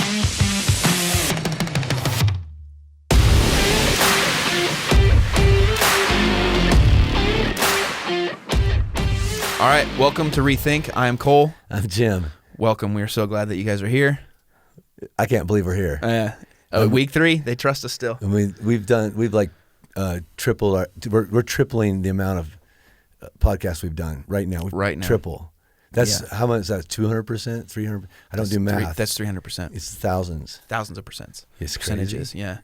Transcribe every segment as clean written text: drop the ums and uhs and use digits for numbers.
All right, welcome to Rethink. I am Cole. I'm Jim. Welcome. We are so glad that you guys are here. I can't believe we're here. Week 3, they trust us still. I mean, we've tripled our. We're tripling the amount of podcasts we've done right now. Triple. That's how much is that? 200%, 300%. I don't do math. That's 300%. It's thousands Thousands of percents. It's percentages. crazy. Yeah.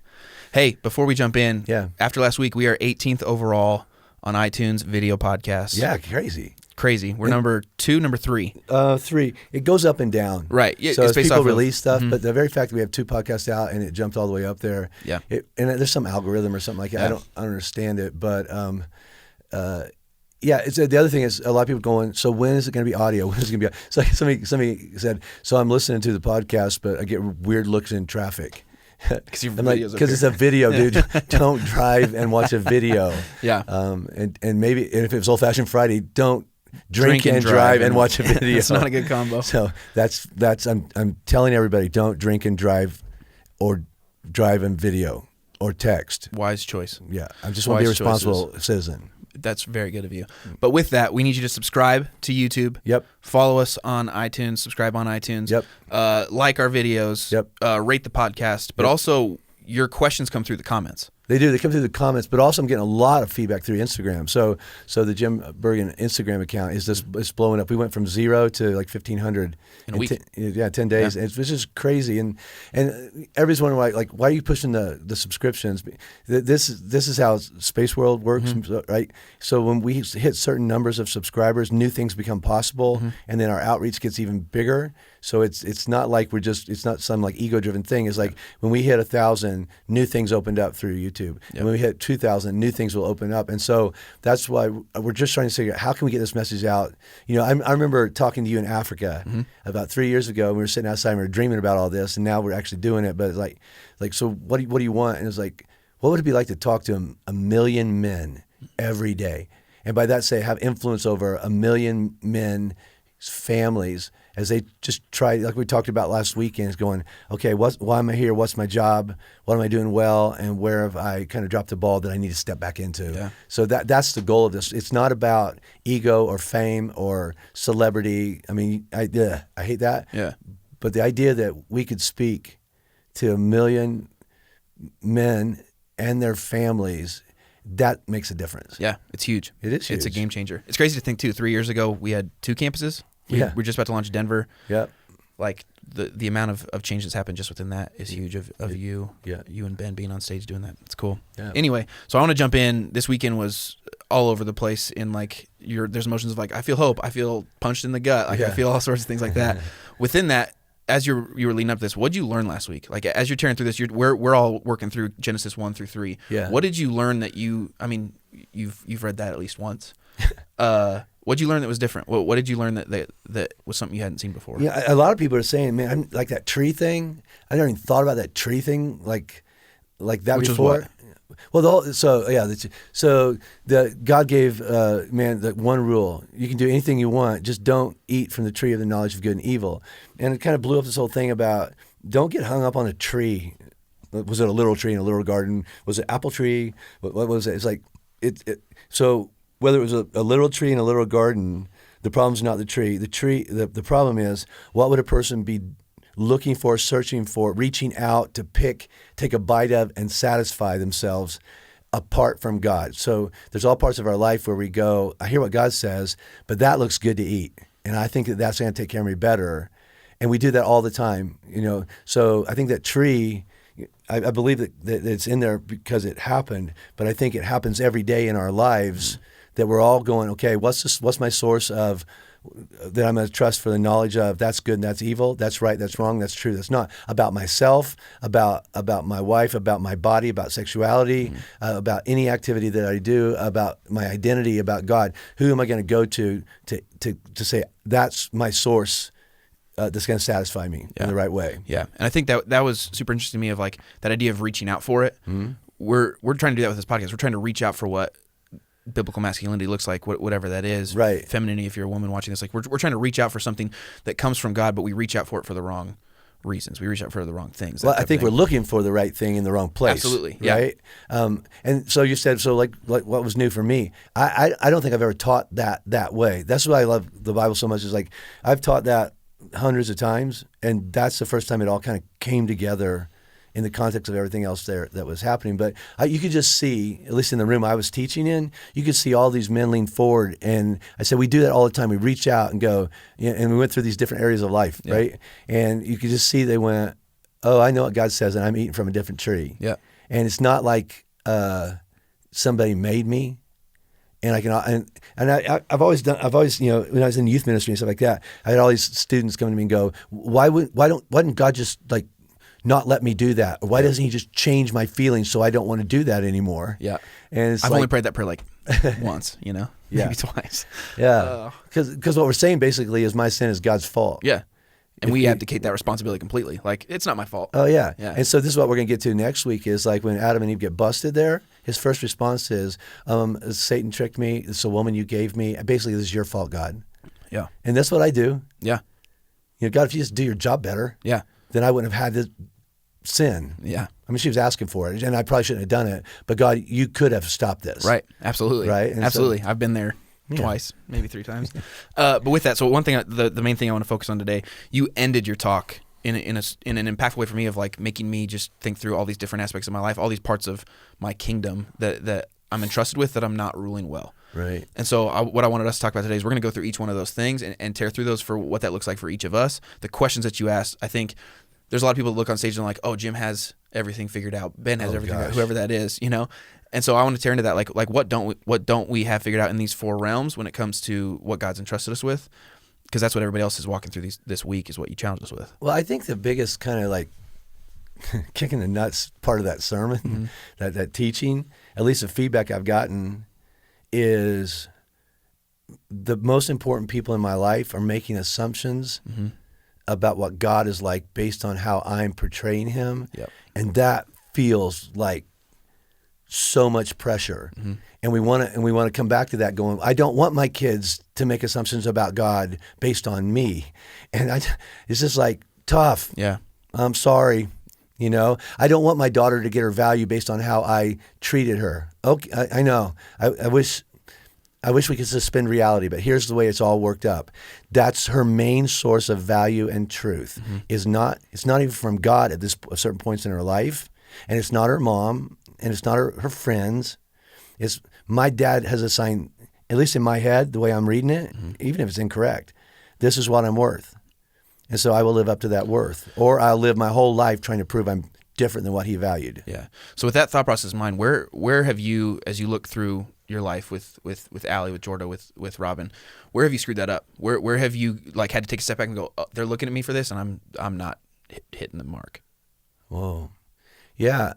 Hey, before we jump in, after last week, we are 18th overall on iTunes video podcasts. Yeah, crazy. We're number 2, number 3. 3. It goes up and down. Right. Yeah, so it's based people off release stuff, but the very fact that we have 2 podcasts out and it jumped all the way up there. Yeah. And there's some algorithm or something like that. Yeah. I don't understand it, but it's the other thing is a lot of people going. So when is it going to be audio? When is it going to be? So somebody said. So I'm listening to the podcast, but I get weird looks in traffic. Because it's a video, dude. Don't drive and watch a video. Yeah. And maybe if it was Old Fashioned Friday, don't drink and drive and watch a video. It's not a good combo. So that's I'm telling everybody, don't drink and drive, or drive and video or text. Wise choice. Yeah, I just want to be a responsible citizen. That's very good of you. But with that, we need you to subscribe to YouTube. Yep. Follow us on iTunes. Subscribe on iTunes. Yep. Like our videos. Yep. Rate the podcast. But also, your questions come through the comments. They do. They come through the comments, but also I'm getting a lot of feedback through Instagram. So the Jim Bergen Instagram account is it's blowing up. We went from 0 to like 1,500 in a week. 10 days. Yeah. It's just crazy. And everybody's wondering why are you pushing the subscriptions? This is how Space World works, right? So when we hit certain numbers of subscribers, new things become possible, and then our outreach gets even bigger. So it's not like it's not some like ego-driven thing. It's like when we hit 1,000, new things opened up through YouTube. Yep. And when we hit 2,000, new things will open up. And so that's why we're just trying to figure out how can we get this message out. You know, I remember talking to you in Africa about 3 years ago. We were sitting outside and we were dreaming about all this, and now we're actually doing it. But it's like so what do you want? And it's like, what would it be like to talk to a million men every day? And by that say, have influence over a million men's families as they just try, like we talked about last weekend, is going, okay, why am I here? What's my job? What am I doing well? And where have I kind of dropped the ball that I need to step back into? Yeah. So that's the goal of this. It's not about ego or fame or celebrity. I mean, I hate that. Yeah. But the idea that we could speak to a million men and their families, that makes a difference. Yeah, it's huge. It is huge. It's a game changer. It's crazy to think, too, 3 years ago, we had 2 campuses. We're just about to launch Denver. Yep. Like, the amount of change that's happened just within that is huge of you and Ben being on stage doing that. It's cool. Yeah. Anyway, so I want to jump in. This weekend was all over the place in, like, there's emotions of, like, I feel hope. I feel punched in the gut. Like, I feel all sorts of things like that. Within that, as you were leading up to this, what did you learn last week? Like, as you're tearing through this, we're all working through Genesis 1 through 3. Yeah. What did you learn that you've read that at least once? What did you learn that was different? What did you learn that was something you hadn't seen before? Yeah, a lot of people are saying, man, I'm like that tree thing. I never even thought about that tree thing like that Which before. Was what? Well, so God gave man the one rule: you can do anything you want, just don't eat from the tree of the knowledge of good and evil. And it kind of blew up this whole thing about don't get hung up on a tree. Was it a literal tree in a literal garden? Was it apple tree? What was it? It's like so. Whether it was a literal tree in a literal garden, the problem's not the tree. The problem is, what would a person be looking for, searching for, reaching out to take a bite of and satisfy themselves apart from God? So there's all parts of our life where we go, I hear what God says, but that looks good to eat. And I think that's going to take care of me better. And we do that all the time, you know. So I think that tree, I believe that it's in there because it happened, but I think it happens every day in our lives. That we're all going, okay, what's my source of that I'm going to trust for the knowledge of that's good and that's evil, that's right, that's wrong, that's true, that's not, about myself, about my wife, about my body, about sexuality, about any activity that I do, about my identity, about God. Who am I going to go to say that's my source that's going to satisfy me in the right way? Yeah, and I think that was super interesting to me of like that idea of reaching out for it. Mm-hmm. We're trying to do that with this podcast. We're trying to reach out for what biblical masculinity looks like, whatever that is. Right. Femininity, if you're a woman watching this, like we're trying to reach out for something that comes from God, but we reach out for it for the wrong reasons. We reach out for the wrong things. Well, I think we're looking for the right thing in the wrong place. Absolutely, yeah. Right. And so you said, so like what was new for me? I don't think I've ever taught that way. That's why I love the Bible so much. Is like I've taught that hundreds of times, and that's the first time it all kind of came together in the context of everything else there that was happening. But you could just see, at least in the room I was teaching in, you could see all these men lean forward. And I said, we do that all the time. We reach out and go, and we went through these different areas of life, right? And you could just see they went, oh, I know what God says, and I'm eating from a different tree. Yeah. And it's not like somebody made me. And I can, and I've always, when I was in youth ministry and stuff like that, I had all these students come to me and go, why didn't God just like not let me do that? Or why doesn't he just change my feelings so I don't want to do that anymore? Yeah. And it's I've only prayed that prayer like once, Yeah. maybe twice. Yeah. Because what we're saying basically is my sin is God's fault. Yeah. And we abdicate that responsibility completely. Like, it's not my fault. Oh, yeah. Yeah. And so this is what we're going to get to next week is like when Adam and Eve get busted there, his first response is, Satan tricked me. It's a woman you gave me. Basically, this is your fault, God. Yeah. And that's what I do. Yeah. God, if you just do your job better, Yeah. then I wouldn't have had this sin. Yeah. I mean, she was asking for it, and I probably shouldn't have done it. But God, you could have stopped this. Right. Absolutely. Right. And absolutely. I've been there twice, maybe 3 times. But with that, so one thing, the main thing I want to focus on today, you ended your talk in an impactful way for me of like making me just think through all these different aspects of my life, all these parts of my kingdom that I'm entrusted with that I'm not ruling well. Right. And so what I wanted us to talk about today is we're going to go through each one of those things and tear through those for what that looks like for each of us. The questions that you asked, I think there's a lot of people that look on stage and are like, oh, Jim has everything figured out. Ben has everything figured out, whoever that is, And so I want to tear into that, like what don't we have figured out in these 4 realms when it comes to what God's entrusted us with? Because that's what everybody else is walking through this week is what you challenged us with. Well, I think the biggest kind of like kicking the nuts part of that sermon, that teaching, at least the feedback I've gotten is the most important people in my life are making assumptions about what God is like based on how I'm portraying him. Yep. And that feels like so much pressure. And we want to come back to that going, I don't want my kids to make assumptions about God based on me. And it's just like tough. Yeah. I'm sorry. I don't want my daughter to get her value based on how I treated her. Okay, I know. I wish we could suspend reality, but here's the way it's all worked up. That's her main source of value and truth. It's not even from God at certain points in her life, and it's not her mom, and it's not her friends. It's my dad has assigned, at least in my head, the way I'm reading it, even if it's incorrect, this is what I'm worth. And so I will live up to that worth, or I'll live my whole life trying to prove I'm different than what he valued. Yeah. So with that thought process in mind, where have you, as you look through your life with Allie, with Jorda, with Robin, where have you screwed that up? Where have you like had to take a step back and go, oh, they're looking at me for this, and I'm not hitting the mark? Whoa. Yeah.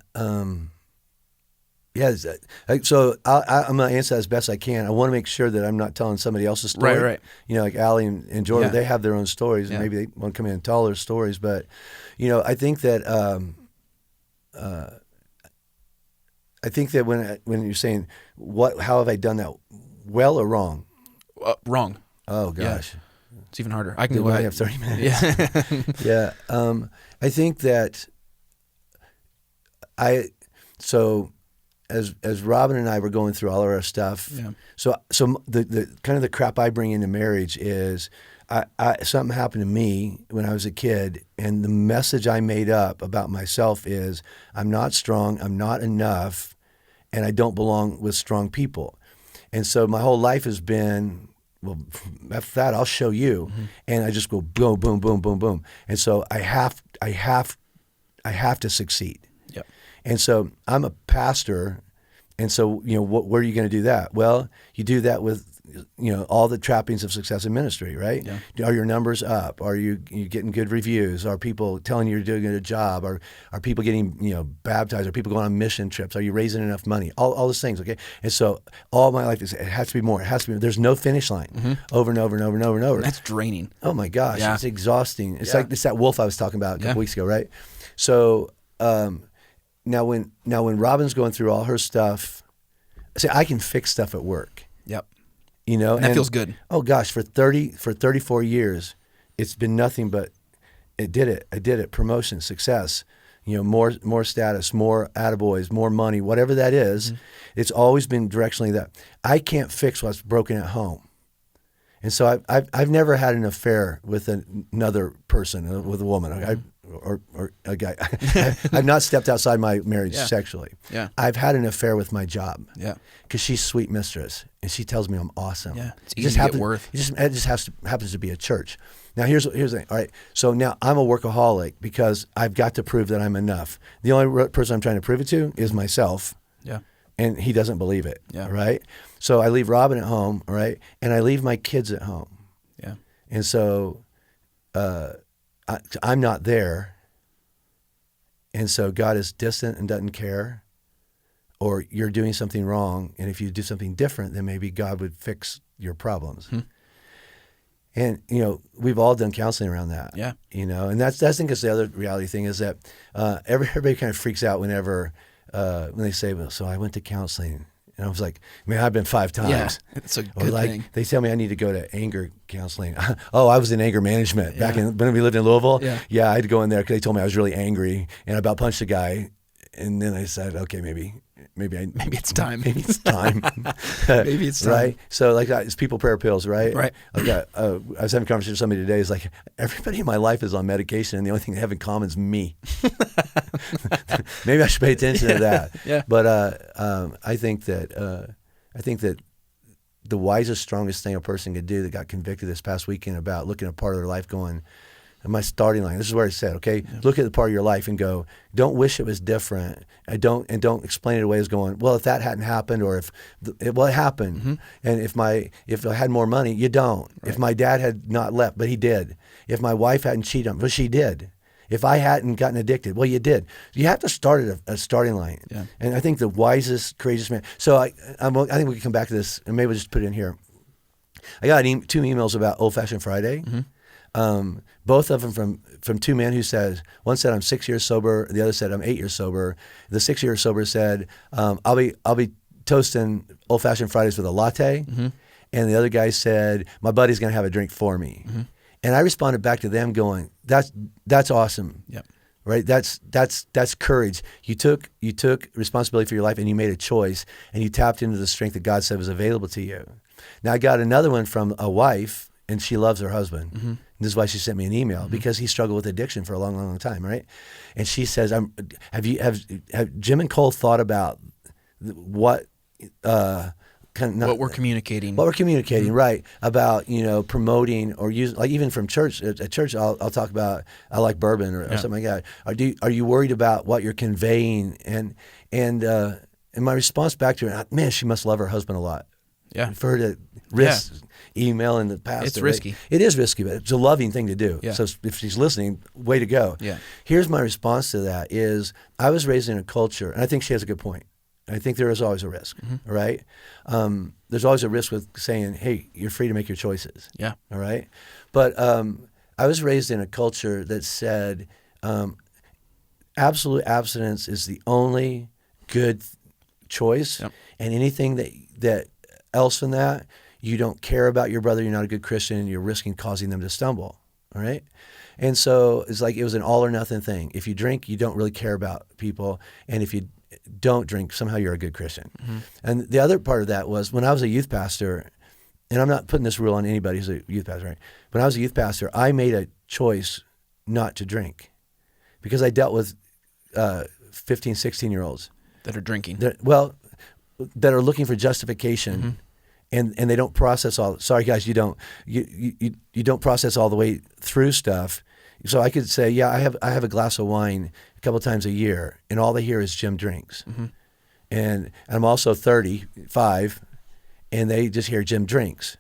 Yeah. So I'm going to answer that as best I can. I want to make sure that I'm not telling somebody else's story. Right. Like Allie and Jordan, they have their own stories, and Yeah. maybe they want to come in and tell their stories. But, I think that when you're saying how have I done that, well or wrong? Wrong. Oh gosh, yeah. It's even harder. I can we go only ahead. have 30 minutes. Yeah. Yeah. I think that as Robin and I were going through all of our stuff, so the kind of the crap I bring into marriage is something happened to me when I was a kid, and the message I made up about myself is I'm not strong, I'm not enough, and I don't belong with strong people. And so my whole life has been, well, after that I'll show you, and I just go boom, boom, boom, boom, boom, and so I have to succeed. Yep. And so I'm a pastor, and so where are you going to do that? Well, you do that with all the trappings of success in ministry, right? Yeah. Are your numbers up? Are you getting good reviews? Are people telling you you're doing a good job? Are people getting baptized? Are people going on mission trips? Are you raising enough money? All those things, okay? And so all my life it has to be more. It has to be. There's no finish line. Over and over and over and over and over. That's draining. Oh my gosh, it's exhausting. It's like it's that wolf I was talking about a couple weeks ago, right? So now when Robin's going through all her stuff, see, I can fix stuff at work. Yep. And that feels good. Oh gosh, for 34 years, it's been nothing but it did it. I did it. Promotion, success, more status, more attaboys, more money, whatever that is. It's always been directionally that. I can't fix what's broken at home. And so I've never had an affair with another person, with a woman or a guy. I've not stepped outside my marriage sexually. Yeah. I've had an affair with my job. Yeah. Because she's sweet mistress, and she tells me I'm awesome. Yeah. It's easy to get worth. It just happens to be a church. Now here's the thing. All right. So now I'm a workaholic because I've got to prove that I'm enough. The only person I'm trying to prove it to is myself. Yeah. And he doesn't believe it. Yeah. Right. So I leave Robin at home. All right. And I leave my kids at home. Yeah. And so I'm not there. And so God is distant and doesn't care, or you're doing something wrong. And if you do something different, then maybe God would fix your problems. And, we've all done counseling around that. Yeah. And that's I think it's the other reality thing is that everybody kind of freaks out whenever when they say, well, so I went to counseling. And I was like, man, I've been 5 times. Yeah, it's a good thing. They tell me I need to go to anger counseling. Oh, I was in anger management back when we lived in Louisville. Yeah, I had to go in there because they told me I was really angry and I about punched a guy. And then I said, okay, maybe it's time. Maybe it's time. Maybe it's time. Right? So like it's people prayer pills, right? Right. Okay. I was having a conversation with somebody today. It's like everybody in my life is on medication, and the only thing they have in common is me. Maybe I should pay attention to that. Yeah. But I think that the wisest, strongest thing a person could do that got convicted this past weekend about looking at part of their life going, my starting line. This is where I said, okay, look at the part of your life and go, don't wish it was different. Don't explain it away as going, well, if that hadn't happened, or if it happened. And if I had more money, you don't. Right. If my dad had not left, but he did. If my wife hadn't cheated on me, well, she did. If I hadn't gotten addicted, well, you did. You have to start at a starting line. Yeah. And I think the wisest, courageous man. So I think we can come back to this, and maybe we'll just put it in here. I got 2 emails about Old Fashioned Friday. Both of them from 2 men who said, one said I'm 6 years sober, the other said I'm 8 years sober. The 6 years sober said, I'll be toasting Old Fashioned Fridays with a latte, and the other guy said, my buddy's gonna have a drink for me. And I responded back to them going, that's awesome. Yep. Right? That's courage. You took responsibility for your life and you made a choice and you tapped into the strength that God said was available to you. Now I got another one from a wife, and she loves her husband. And this is why she sent me an email, because he struggled with addiction for a long, long, long time, right? And she says, have Jim and Cole thought about what what we're communicating? What we're communicating, right? About promoting or use, like even from church. At church, I'll talk about I like bourbon or something like that. Are you worried about what you're conveying? And my response back to her, man, she must love her husband a lot. Yeah, for her to risk email in the past. It's risky. It is risky, but it's a loving thing to do. Yeah. So if she's listening, way to go. Yeah. Here's my response to that is I was raised in a culture, and I think she has a good point. I think there is always a risk, right? There's always a risk with saying, hey, you're free to make your choices. Yeah. All right? But I was raised in a culture that said absolute abstinence is the only good choice, and anything that else than that, you don't care about your brother, you're not a good Christian, you're risking causing them to stumble, all right? And so it's like it was an all or nothing thing. If you drink, you don't really care about people, and if you don't drink, somehow you're a good Christian. And the other part of that was when I was a youth pastor, and I'm not putting this rule on anybody who's a youth pastor, right? When I was a youth pastor, I made a choice not to drink because I dealt with 15, 16-year-olds. That are drinking. That are looking for justification, and they don't process all. Sorry guys, you don't process all the way through stuff. So I could say, yeah, I have a glass of wine a couple times a year, and all they hear is Jim drinks, and I'm also 35, and they just hear Jim drinks,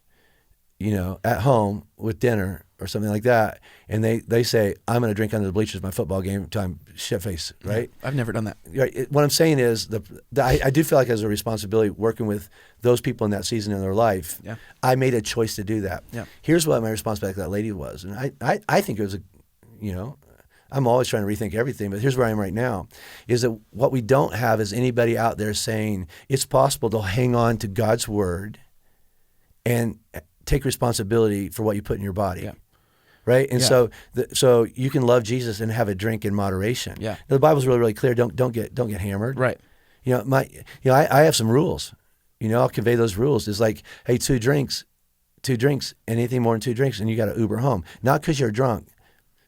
at home with dinner or something like that, and they say I'm going to drink under the bleachers my football game time, shit face, right? I've never done that. Right. What I'm saying is I do feel like there's a responsibility working with those people in that season in their life. Yeah. I made a choice to do that. Yeah. Here's what my responsibility to that lady was, and I think it was I'm always trying to rethink everything, but here's where I am right now, is that what we don't have is anybody out there saying it's possible to hang on to God's word and take responsibility for what you put in your body. Yeah. right? And Yeah. so you can love Jesus and have a drink in moderation. Yeah. Now, the Bible's really, really clear. Don't get hammered. Right. I have some rules. I'll convey those rules. It's like, hey, two drinks, anything more than 2 drinks, and you got to Uber home. Not because you're drunk,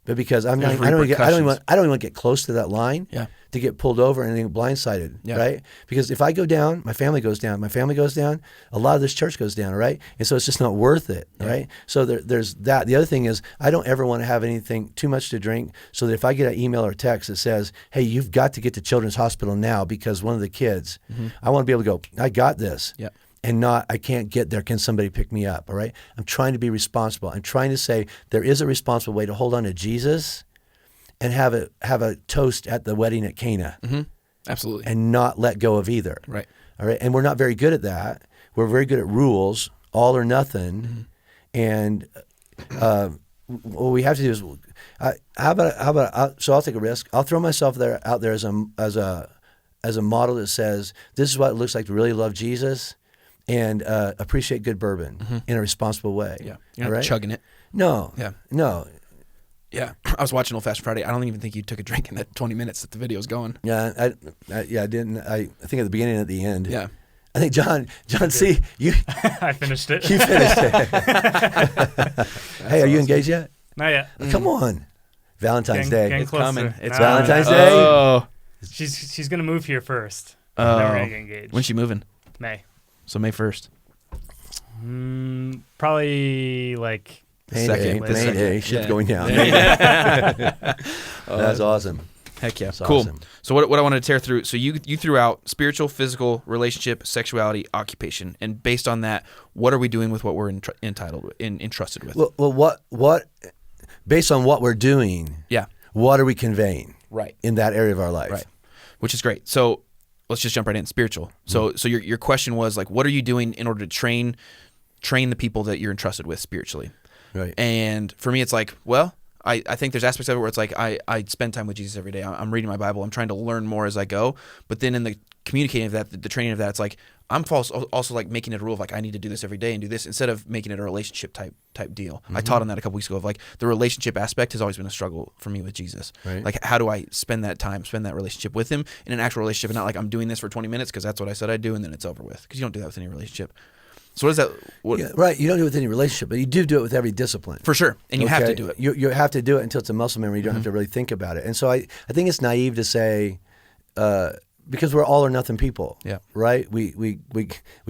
but because I don't even want to get close to that line to get pulled over and get blindsided, right? Because if I go down, my family goes down. My family goes down, a lot of this church goes down, right? And so it's just not worth it, right? So there's that. The other thing is I don't ever want to have anything too much to drink, so that if I get an email or text that says, hey, you've got to get to Children's Hospital now because one of the kids, I want to be able to go, I got this. Yeah. And not, I can't get there. Can somebody pick me up? All right. I'm trying to be responsible. I'm trying to say there is a responsible way to hold on to Jesus and have a toast at the wedding at Cana. Mm-hmm. Absolutely. And not let go of either. Right. All right. And we're not very good at that. We're very good at rules, all or nothing. And what we have to do is, so I'll take a risk. I'll throw myself out there as a model that says this is what it looks like to really love Jesus. And appreciate good bourbon in a responsible way. Yeah, you're not chugging it. No. Yeah. No. Yeah, I was watching Old Fashioned Friday. I don't even think you took a drink in that 20 minutes that the video's going. Yeah, I didn't. I think at the beginning and at the end. Yeah. I think John C. You. I finished it. You finished it. Hey, are you engaged yet? Not yet. Come on, Valentine's Day. Getting It's closer. coming. It's Valentine's coming. Day. Oh. She's gonna move here first. Then we're gonna get engaged. When's she moving? May. So May 1st. Probably like May second. Day. May Day. Shit's going down. That's awesome. Heck yeah. That's Cool. awesome. So what I wanted to tear through, so you threw out spiritual, physical, relationship, sexuality, occupation. And based on that, what are we doing with what we're entrusted with? Well, what based on what we're doing, what are we conveying in that area of our life? Right. Which is great. So let's just jump right in. Spiritual. So your question was like, what are you doing in order to train the people that you're entrusted with spiritually? Right. And for me, it's like, well, I think there's aspects of it where it's like I spend time with Jesus every day. I'm reading my Bible. I'm trying to learn more as I go. But then in the communicating of that, the training of that, it's like I'm also like making it a rule of like I need to do this every day and do this instead of making it a relationship type deal. I taught on that a couple weeks ago of like the relationship aspect has always been a struggle for me with Jesus. Right. Like how do I spend that relationship with him in an actual relationship and not like I'm doing this for 20 minutes because that's what I said I'd do and then it's over with, because you don't do that with any relationship. So what is that? Yeah, right. You don't do it with any relationship, but you do it with every discipline. For sure. And you have to do it. You have to do it until it's a muscle memory. You don't have to really think about it. And so I think it's naive to say, because we're all or nothing people, right? We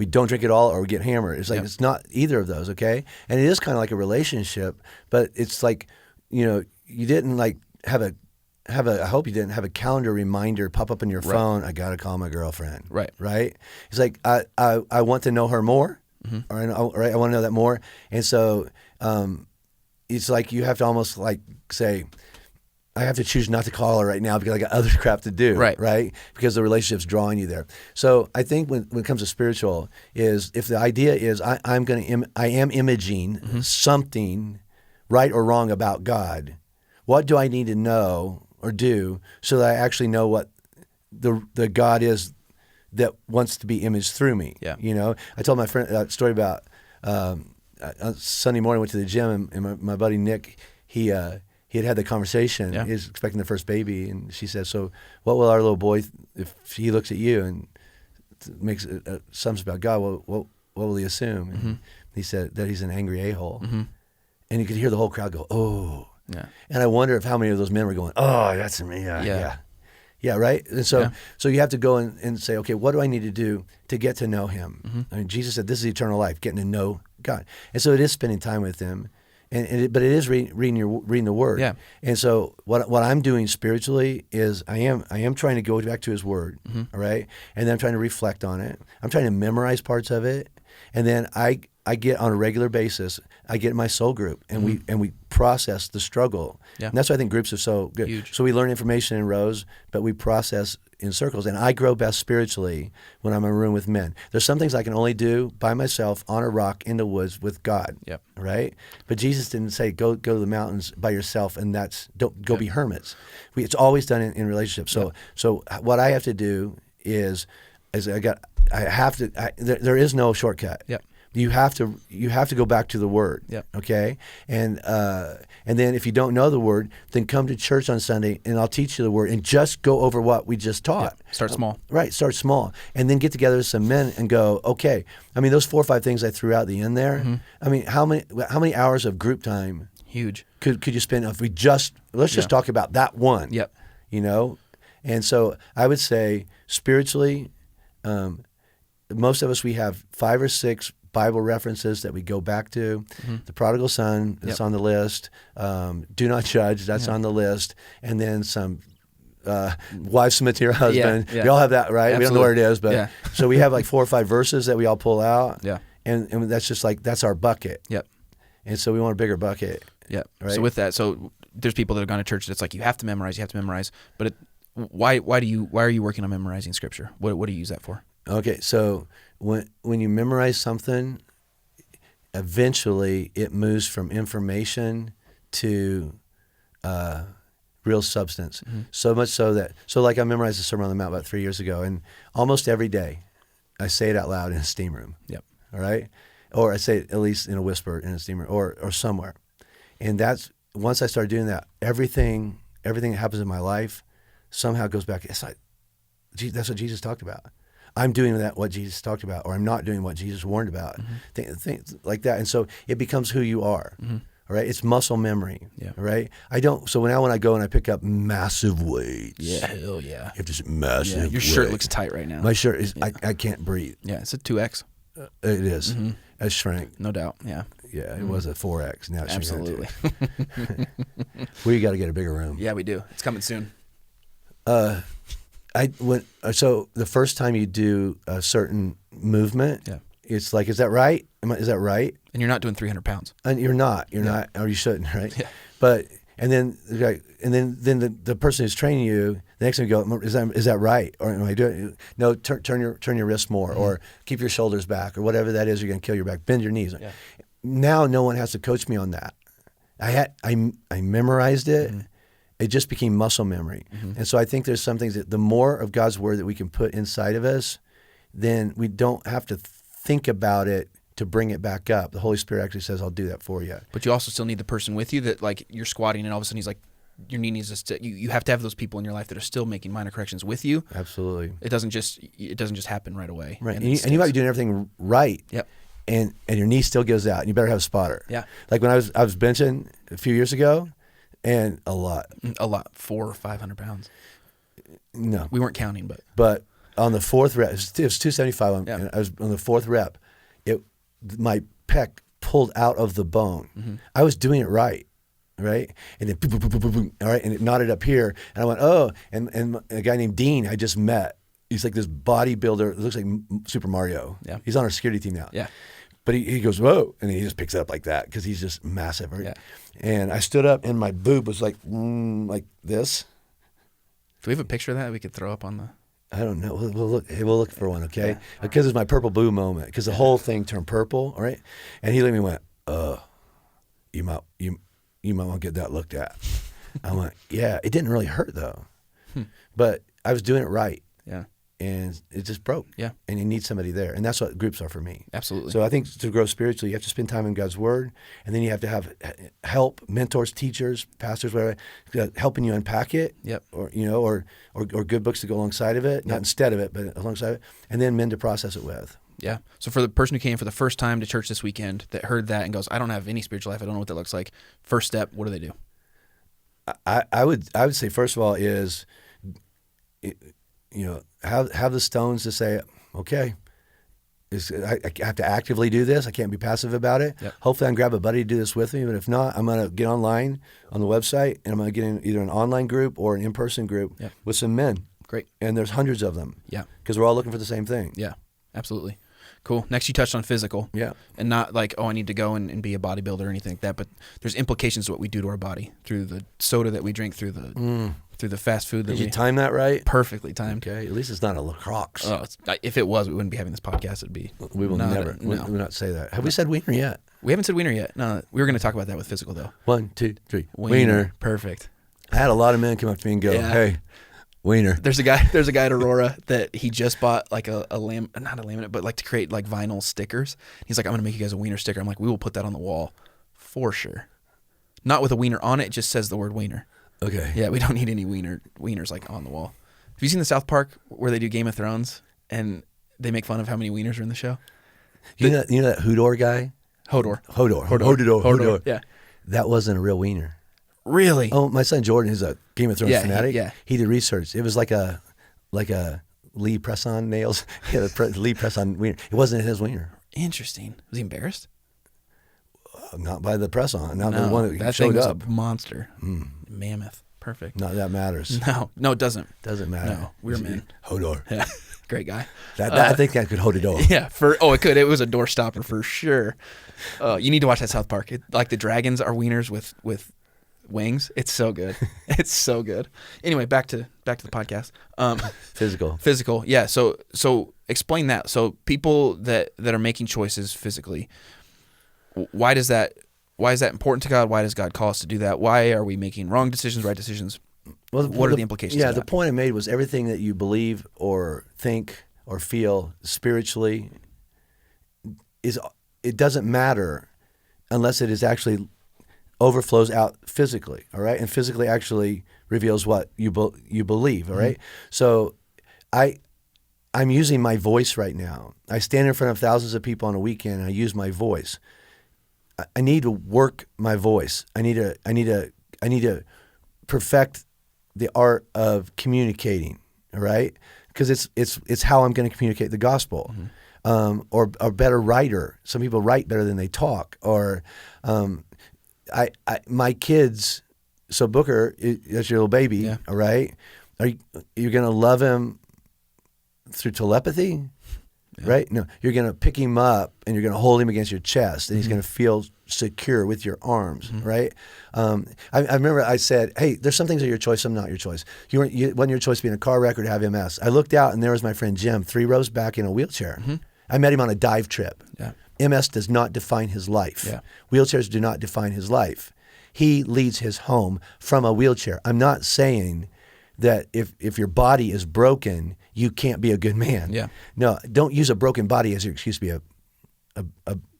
don't drink at all or we get hammered. It's like it's not either of those, okay? And it is kind of like a relationship, but it's like, you didn't like have a I hope you didn't have a calendar reminder pop up on your phone. I got to call my girlfriend. Right. It's like I want to know her more. Or I want to know that more, and so it's like you have to almost like say, I have to choose not to call her right now because I got other crap to do, right? Because the relationship's drawing you there. So I think when it comes to spiritual, is if the idea is I am imaging something right or wrong about God, what do I need to know or do so that I actually know what the God is that wants to be imaged through me. I told my friend that story about Sunday morning. Went to the gym and my buddy Nick, he had the conversation. He was expecting the first baby, and she said, "So, what will our little boy if he looks at you and makes assumptions about God? What will he assume?" And he said that he's an angry a-hole, and you could hear the whole crowd go, "Oh." Yeah. And I wonder if how many of those men were going, "Oh, that's me." Yeah, right? And so you have to go and say, okay, what do I need to do to get to know him? I mean, Jesus said, this is eternal life, getting to know God. And so it is spending time with him, but it is reading the Word. Yeah. And so what I'm doing spiritually is I am trying to go back to his Word, all right? And then I'm trying to reflect on it. I'm trying to memorize parts of it. And then I get on a regular basis, I get in my soul group and we process the struggle. Yeah. And that's why I think groups are so good. Huge. So we learn information in rows, but we process in circles. And I grow best spiritually when I'm in a room with men. There's some things I can only do by myself on a rock in the woods with God. Yep. Right? But Jesus didn't say go to the mountains by yourself and don't go be hermits. It's always done in relationships. So what I have to do is there is no shortcut. Yep. You have to go back to the Word. Yep. Okay. And then if you don't know the Word, then come to church on Sunday, and I'll teach you the Word, and just go over what we just taught. Yeah. Start small. Right. Start small, and then get together with some men and go. Okay. I mean, those 4 or 5 things I threw out at the end there. Mm-hmm. I mean, how many hours of group time Huge. could you spend if let's just talk about that one. Yep. You know, and so I would say spiritually, most of us, we have 5 or 6 Bible references that we go back to. Mm-hmm. The prodigal son, that's on the list. Do not judge, that's on the list. And then some wives submit to your husband. Yeah. We all have that, right? Absolutely. We don't know where it is, but Yeah. so we have like 4 or 5 verses that we all pull out. Yeah. And that's just like, that's our bucket. Yep. And so we want a bigger bucket. Yep. Right? So with that, there's people that have gone to church that's like, you have to memorize. But why are you working on memorizing scripture? What do you use that for? Okay, so when you memorize something, eventually it moves from information to real substance. Mm-hmm. So much so like I memorized the Sermon on the Mount about 3 years ago, and almost every day I say it out loud in a steam room. Yep. All right? Or I say it at least in a whisper in a steam room or somewhere. And that's, once I started doing that, everything that happens in my life somehow goes back. It's like, gee, that's what Jesus talked about. I'm doing what Jesus talked about, or I'm not doing what Jesus warned about. Mm-hmm. Things like that. And so it becomes who you are. Mm-hmm. All right? It's muscle memory. Yeah. All right? So now when I go and I pick up massive weights. Yeah. Hell yeah. You have to say massive Yeah. Your shirt looks tight right now. My shirt is, I can't breathe. Yeah. It's a 2X. It is. Mm-hmm. It shrank. No doubt. Yeah. Yeah, it was a 4X. Now it's Absolutely. We got to get a bigger room. Yeah, we do. It's coming soon. So the first time you do a certain movement, Yeah. it's like, is that right? Is that right? And you're not doing 300 pounds. And you're not, or you shouldn't, right? Yeah. But then the person who's training you, the next time you go, is that right? Or am I doing? No, turn your wrists more, or keep your shoulders back, or whatever that is. You're going to kill your back. Bend your knees. Yeah. Now no one has to coach me on that. I memorized it. Mm-hmm. It just became muscle memory. Mm-hmm. And so I think there's some things that the more of God's word that we can put inside of us, then we don't have to think about it to bring it back up. The Holy Spirit actually says, I'll do that for you. But you also still need the person with you that, like, you're squatting and all of a sudden he's like, your knee needs to stick. You have to have those people in your life that are still making minor corrections with you. Absolutely. It doesn't just happen right away. Right. And And you might be doing everything right. Yep. And your knee still gives out, and you better have a spotter. Yeah. Like when I was benching a few years ago, and a lot. 400 or 500 pounds. No. We weren't counting, But on the 4th rep, it was 275. Yeah. And I was on the 4th rep. My pec pulled out of the bone. Mm-hmm. I was doing it right, and then boom, boom, boom, boom, boom, boom, all right, and it knotted up here, and I went, oh, and a guy named Dean I just met. He's like this bodybuilder. It looks like Super Mario. Yeah. He's on our security team now. Yeah. But he goes, whoa, and he just picks it up like that because he's just massive, right? Yeah. And I stood up, and my boob was like this. Do we have a picture of that we could throw up on the? I don't know. We'll look for one, okay? Because it's my purple boo moment. Because the whole thing turned purple, all right? And he looked at me and went, you might want to get that looked at. I went, yeah. It didn't really hurt though, but I was doing it right. Yeah. And it just broke. Yeah. And you need somebody there, and that's what groups are for me. Absolutely. So I think to grow spiritually, you have to spend time in God's Word, and then you have to have help, mentors, teachers, pastors, whatever, helping you unpack it. Yep. Or good books to go alongside of it, not instead of it, but alongside it, and then men to process it with. Yeah. So for the person who came for the first time to church this weekend that heard that and goes, I don't have any spiritual life, I don't know what that looks like. First step, what do they do? I would say first of all is, have the stones to say, okay, I have to actively do this. I can't be passive about it. Yep. Hopefully I can grab a buddy to do this with me, but if not, I'm going to get online on the website, and I'm going to get in either an online group or an in-person group Yep. with some men. Great. And there's hundreds of them. Yeah. Because we're all looking for the same thing. Yeah. Absolutely. Cool. Next, you touched on physical. Yeah. And not like, I need to go and be a bodybuilder or anything like that, but there's implications to what we do to our body through the soda that we drink, through the fast food that Did you time that right? Perfectly timed. Okay. At least it's not a LaCroix. Oh, if it was, we wouldn't be having this podcast. It'd be. We will never. We will not say that. Have we said wiener yet? We haven't said wiener yet. No, we were going to talk about that with physical though. 1, 2, 3. Wiener. Perfect. I had a lot of men come up to me and go, Yeah. hey, Wiener. There's a guy at Aurora that he just bought like not a laminate, but like to create like vinyl stickers. He's like, I'm gonna make you guys a wiener sticker. I'm like, we will put that on the wall for sure. Not with a wiener on it. It just says the word wiener. Okay. Yeah, we don't need any wieners like on the wall. Have you seen the South Park where they do Game of Thrones and they make fun of how many wieners are in the show? You know that Hodor guy? Hodor. Yeah. That wasn't a real wiener. Really? Oh, my son Jordan is a Game of Thrones fanatic. Yeah. He did research. It was like a Lee press-on nails. Yeah, Lee press-on wiener. It wasn't his wiener. Interesting. Was he embarrassed? Not by the press-on. Not the one that showed thing up. Was a monster. Mammoth. Perfect. Not that matters. No, it doesn't. Doesn't matter. No, we're men. Hodor. Yeah. Great guy. I think that could hold a door. Yeah. It could. It was a door stopper for sure. You need to watch that South Park. Like the dragons are wieners with wings. It's so good. It's so good. Anyway, back to the podcast. Physical. Yeah. So explain that. So people that are making choices physically, why is that important to God? Why does God call us to do that? Why are we making wrong decisions, right decisions? Well, what are the implications? Yeah, the point I made was everything that you believe or think or feel spiritually it doesn't matter unless it is actually overflows out physically, all right? And physically actually reveals what you believe, all right? So I'm using my voice right now. I stand in front of thousands of people on a weekend and I use my voice. I need to work my voice. I need to perfect the art of communicating, all right? Because it's how I'm going to communicate the gospel. Or a better writer. Some people write better than they talk. Or my kids. So Booker, that's your little baby, all right? You're going to love him through telepathy, right? No, you're going to pick him up and you're going to hold him against your chest, and he's going to feel secure with your arms, right? I remember I said, hey, there's some things that are your choice, some not your choice. You wasn't your choice to be in a car wreck or to have MS. I looked out and there was my friend Jim, 3 rows back in a wheelchair. I met him on a dive trip. MS does not define his life. Wheelchairs do not define his life. He leads his home from a wheelchair. I'm not saying that if your body is broken, you can't be a good man. No, don't use a broken body as your excuse to be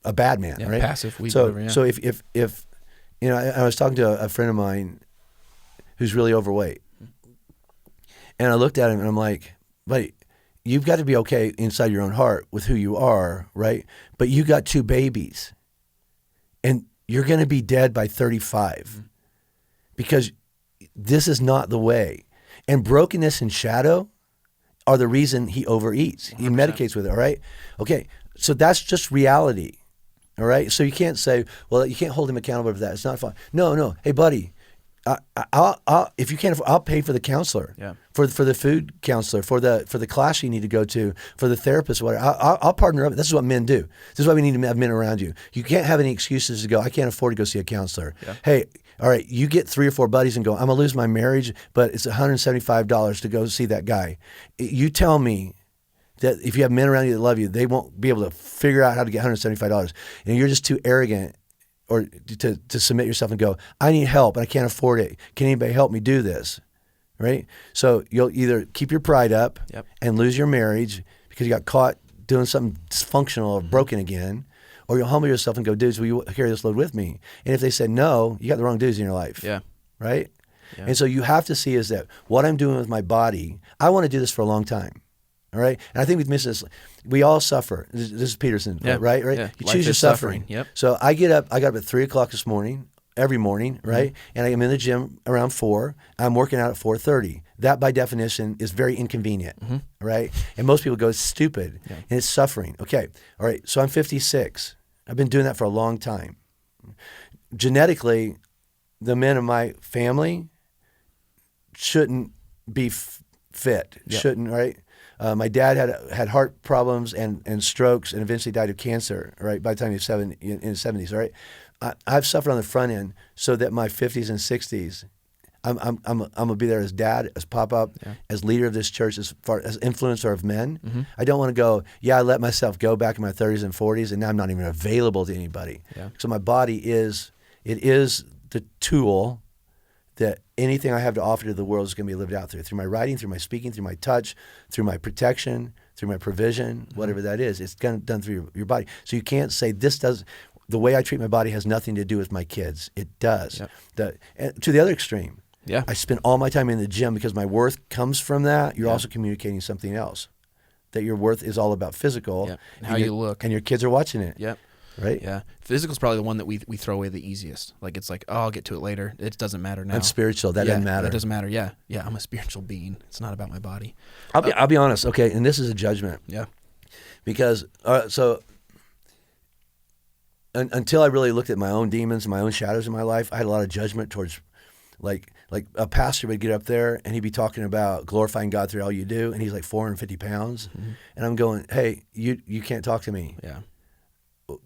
a bad man, right? Passive, weak, so, whatever, So if I was talking to a friend of mine who's really overweight, and I looked at him and I'm like, buddy, you've got to be okay inside your own heart with who you are, right? But you got 2 babies, and you're going to be dead by 35 because this is not the way. And brokenness and shadow are the reason he overeats. 100%. He medicates with it, all right? Okay, so that's just reality, all right? So you can't say, well, you can't hold him accountable for that. It's not fun. No. Hey, buddy, I'll if you can't, I'll pay for the counselor, for the food counselor, for the class you need to go to, for the therapist, whatever. I'll partner up. This is what men do. This is why we need to have men around you. You can't have any excuses to go, I can't afford to go see a counselor. Hey, all right, you get 3 or 4 buddies and go, I'm going to lose my marriage, but it's $175 to go see that guy. You tell me that if you have men around you that love you, they won't be able to figure out how to get $175. And you're just too arrogant or to submit yourself and go, I need help and I can't afford it. Can anybody help me do this? Right? So you'll either keep your pride up and lose your marriage because you got caught doing something dysfunctional or broken again, or you'll humble yourself and go, dudes, will you carry this load with me? And if they said no, you got the wrong dudes in your life. Right? And so you have to see is that what I'm doing with my body, I want to do this for a long time. All right? And I think we've missed this. We all suffer. This is Peterson, right? Yeah. You choose your suffering. So I got up at 3 o'clock this morning, every morning, right? And I am in the gym around 4. I'm working out at 4:30. That, by definition, is very inconvenient, right? And most people go, it's stupid, and it's suffering. Okay, all right, so I'm 56. I've been doing that for a long time. Genetically, the men in my family shouldn't be fit, shouldn't, right? My dad had heart problems and strokes and eventually died of cancer, right, by the time he was in his 70s, right? I've suffered on the front end so that my 50s and 60s, I'm gonna be there as dad, as pop-up, as leader of this church, as influencer of men. I don't want to go, I let myself go back in my 30s and 40s and now I'm not even available to anybody. So my body is the tool that anything I have to offer to the world is going to be lived out through my writing, through my speaking, through my touch, through my protection, through my provision, whatever that is. It's done through your body. So you can't say the way I treat my body has nothing to do with my kids. It does. Yep. And to the other extreme, I spend all my time in the gym because my worth comes from that. You're also communicating something else, that your worth is all about physical. And how you look. And your kids are watching it. Yep. Right? Yeah. Physical's probably the one that we throw away the easiest. Like, it's like, oh, I'll get to it later. It doesn't matter now. I'm spiritual. That doesn't matter. That doesn't matter. Yeah. Yeah. I'm a spiritual being. It's not about my body. I'll be honest. Okay. And this is a judgment. Yeah. Because, until I really looked at my own demons and my own shadows in my life, I had a lot of judgment towards, like a pastor would get up there and he'd be talking about glorifying God through all you do. And he's like 450 pounds. Mm-hmm. And I'm going, hey, you can't talk to me. Yeah.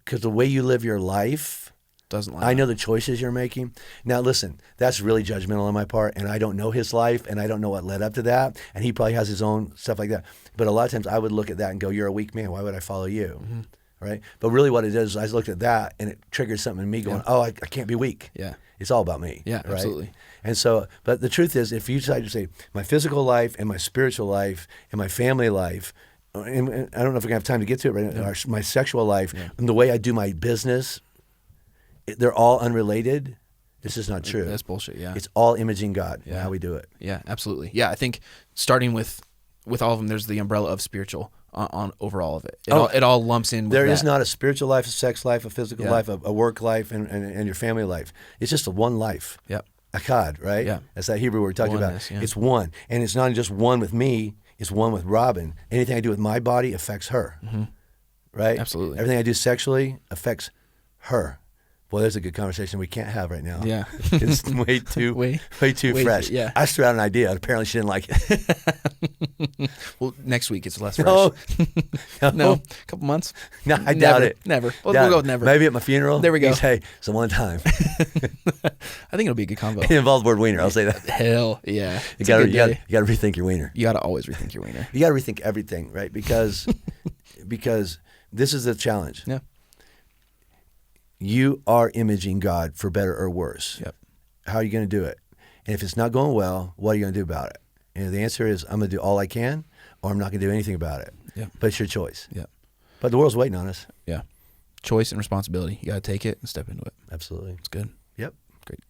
Because the way you live your life doesn't lie. I know the choices you're making. Now, listen, that's really judgmental on my part, and I don't know his life, and I don't know what led up to that, and he probably has his own stuff like that. But a lot of times I would look at that and go, you're a weak man. Why would I follow you? Mm-hmm. Right? But really what it is I looked at that, and it triggered something in me going, I can't be weak. Yeah. It's all about me. Yeah, right? absolutely. And so, but the truth is, if you decide to say, my physical life and my spiritual life and my family life, and I don't know if we're going to have time to get to it right now, my sexual life, and the way I do my business, they're all unrelated. This is not true. That's bullshit, yeah. It's all imaging God and how we do it. Yeah, absolutely. Yeah, I think starting with all of them, there's the umbrella of spiritual on over all of it. It all lumps in with There that. is not a spiritual life, a sex life, a physical life, a work life, and your family life. It's just a one life. Yep. Echad, right? Yeah. That's that Hebrew word we're talking Oneness, about. yeah. It's one. And it's not just one with me, it's one with Robin. Anything I do with my body affects her. Mm-hmm. Right? Absolutely. Everything I do sexually affects her. Boy, there's a good conversation we can't have right now. Yeah. It's way too fresh. Yeah. I just threw out an idea. Apparently she didn't like it. Well, next week it's less fresh. No. A couple months? No, I doubt it. Never. We'll go with never. Maybe at my funeral. There we go. Hey, it's a one time. I think it'll be a good combo. It involves the word wiener. I'll say that. Hell yeah. You got to rethink your wiener. You got to always rethink your wiener. You got to rethink everything, right? Because this is the challenge. Yeah. You are imaging God for better or worse. Yep. How are you going to do it? And if it's not going well, what are you going to do about it? And the answer is, I'm going to do all I can, or I'm not going to do anything about it. Yeah. But it's your choice. Yeah. But the world's waiting on us. Yeah. Choice and responsibility. You got to take it and step into it. Absolutely. It's good. Yep. Great.